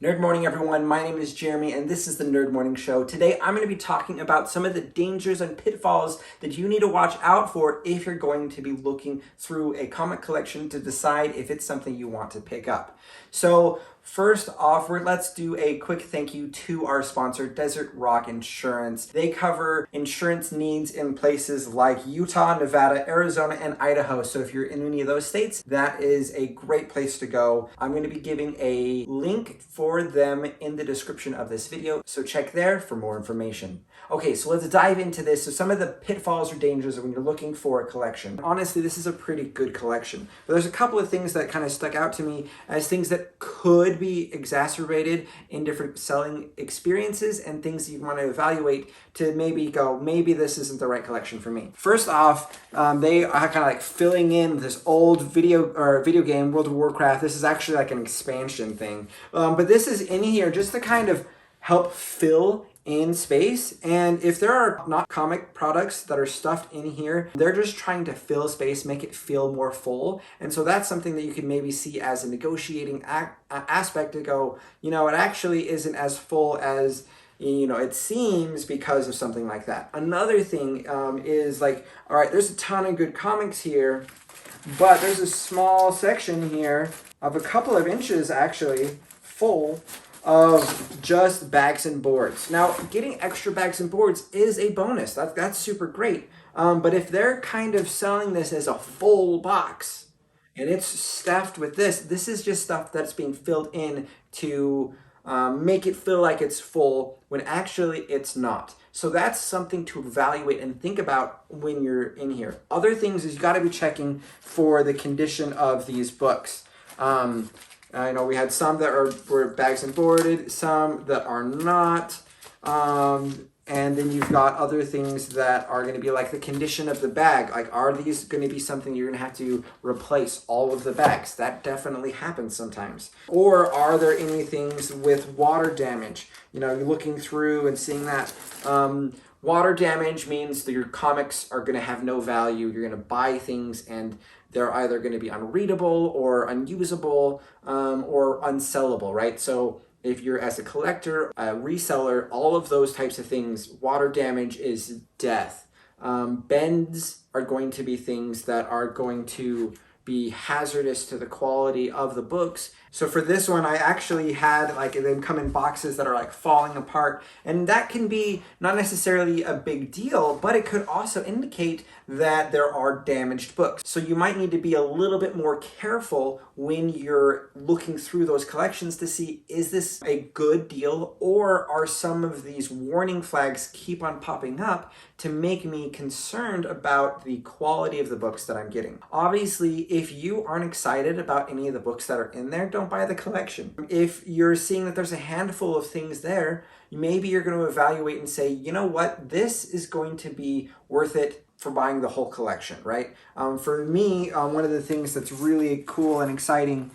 Nerd Morning, everyone. My name is Jeremy, and this is the Nerd Morning Show. Today, I'm going to be talking about some of the dangers and pitfalls that you need to watch out for if you're going to be looking through a comic collection to decide if it's something you want to pick up. So, first off, let's do a quick thank you to our sponsor, Desert Rock Insurance. They cover insurance needs in places like Utah, Nevada, Arizona, and Idaho. So if you're in any of those states, that is a great place to go. I'm going to be giving a link for them in the description of this video, so check there for more information. Okay, so let's dive into this. So some of the pitfalls or dangers when you're looking for a collection. Honestly, this is a pretty good collection, but there's a couple of things that kind of stuck out to me as things that could be exacerbated in different selling experiences and things you want to evaluate to maybe go, maybe this isn't the right collection for me. First off, they are kind of like filling in this old video game, World of Warcraft. This is actually like an expansion thing, but this is in here just to kind of help fill in space. And if there are not comic products that are stuffed in here, they're just trying to fill space, make it feel more full. And so that's something that you can maybe see as a negotiating aspect to go, it actually isn't as full as it seems because of something like that. Another thing is like, all right, there's a ton of good comics here, but there's a small section here of a couple of inches actually full of just bags and boards. Now, getting extra bags and boards is a bonus. That's super great. But if they're kind of selling this as a full box and it's stuffed with this is just stuff that's being filled in to make it feel like it's full when actually it's not. So that's something to evaluate and think about when you're in here. Other things is you got to be checking for the condition of these books. I know we had some that were bags and boarded, some that are not. And then you've got other things that are going to be like the condition of the bag. Like, are these going to be something you're going to have to replace all of the bags? That definitely happens sometimes. Or are there any things with water damage? You're looking through and seeing that. Water damage means that your comics are going to have no value. You're going to buy things and they're either going to be unreadable or unusable or unsellable, right? So if you're as a collector, a reseller, all of those types of things, water damage is death. Bends are going to be things that are going to be hazardous to the quality of the books. So for this one, I actually had them come in boxes that are like falling apart, and that can be not necessarily a big deal, but it could also indicate that there are damaged books. So you might need to be a little bit more careful when you're looking through those collections to see, is this a good deal, or are some of these warning flags keep on popping up to make me concerned about the quality of the books that I'm getting. Obviously, if you aren't excited about any of the books that are in there, don't buy the collection. If you're seeing that there's a handful of things there, maybe you're going to evaluate and say, you know what, this is going to be worth it for buying the whole collection, right? For me, one of the things that's really cool and exciting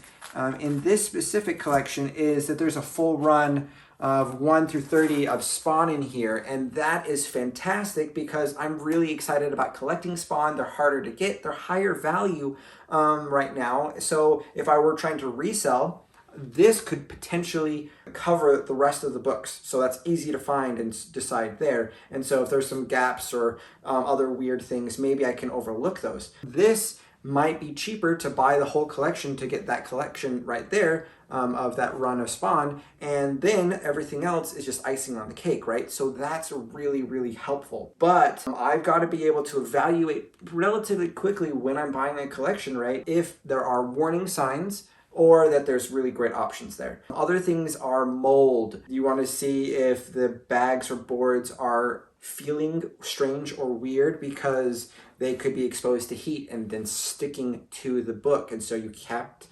in this specific collection is that there's a full run of 1 through 30 of Spawn in here, and that is fantastic because I'm really excited about collecting Spawn. They're harder to get, they're higher value right now. So if I were trying to resell, this could potentially cover the rest of the books. So that's easy to find and decide there. And so if there's some gaps or other weird things, maybe I can overlook those. This might be cheaper to buy the whole collection to get that collection right there of that run of Spawn, and then everything else is just icing on the cake, right? So that's really, really helpful. But I've got to be able to evaluate relatively quickly when I'm buying a collection, right? If there are warning signs or that there's really great options there. Other things are mold. You want to see if the bags or boards are feeling strange or weird because they could be exposed to heat and then sticking to the book, and so you can't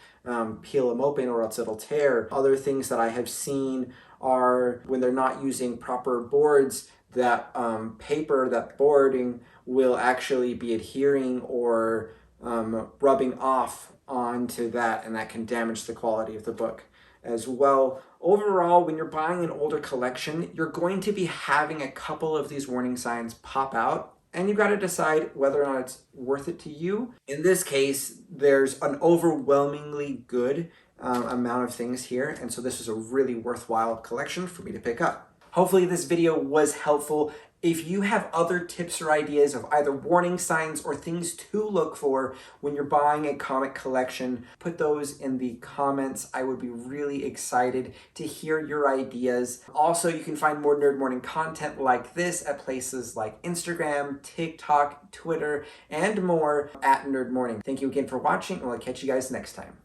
peel them open or else it'll tear. Other things that I have seen are when they're not using proper boards, that paper, that boarding will actually be adhering or rubbing off onto that, and that can damage the quality of the book as well. Overall, when you're buying an older collection, you're going to be having a couple of these warning signs pop out, and you've got to decide whether or not it's worth it to you. In this case, there's an overwhelmingly good amount of things here, and so this is a really worthwhile collection for me to pick up. Hopefully this video was helpful. If you have other tips or ideas of either warning signs or things to look for when you're buying a comic collection, put those in the comments. I would be really excited to hear your ideas. Also, you can find more Nerd Morning content like this at places like Instagram, TikTok, Twitter, and more at Nerd Morning. Thank you again for watching, and I'll catch you guys next time.